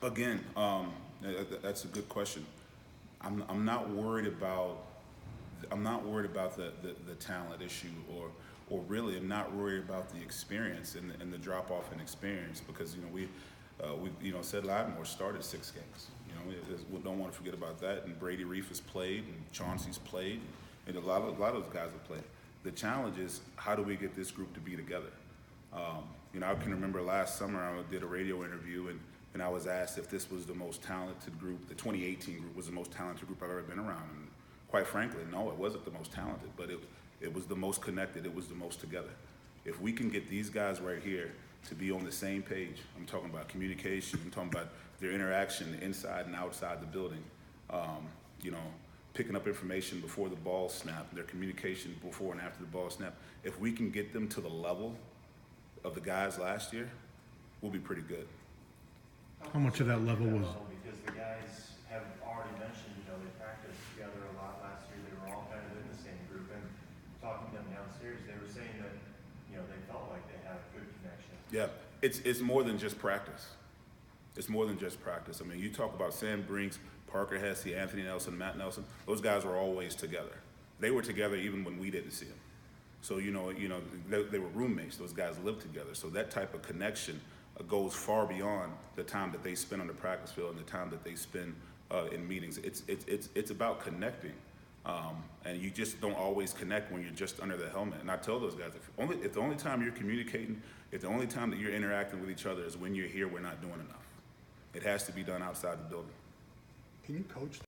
Again, that's a good question. I'm not worried about the talent issue, or really I'm not worried about the experience and the drop off in experience, because we said Lattimore started 6 games. We don't want to forget about that. And Brady Reef has played, and Chauncey's played, and a lot of those guys have played. The challenge is, how do we get this group to be together? I can remember last summer I did a radio interview, and I was asked if this was the most talented group. The 2018 group was the most talented group I've ever been around. And quite frankly, no, it wasn't the most talented, but it was the most connected. It was the most together. If we can get these guys right here to be on the same page, I'm talking about communication, I'm talking about their interaction inside and outside the building, picking up information before the ball snap, their communication before and after the ball snap. If we can get them to the level of the guys last year, we'll be pretty good. How much of that level was? Because the guys have already mentioned, they practiced together a lot last year. They were all kind of in the same group, and talking to them downstairs, they were saying that, they felt like they had a good connection. Yeah, it's more than just practice. It's more than just practice. I mean, you talk about Sam Brinks, Parker Hesse, Anthony Nelson, Matt Nelson. Those guys were always together. They were together even when we didn't see them. So they were roommates. Those guys lived together. So that type of connection goes far beyond the time that they spend on the practice field and the time that they spend in meetings. It's about connecting, and you just don't always connect when you're just under the helmet. And I tell those guys, if the only time you're communicating, if the only time that you're interacting with each other is when you're here, we're not doing enough. It has to be done outside the building. Can you coach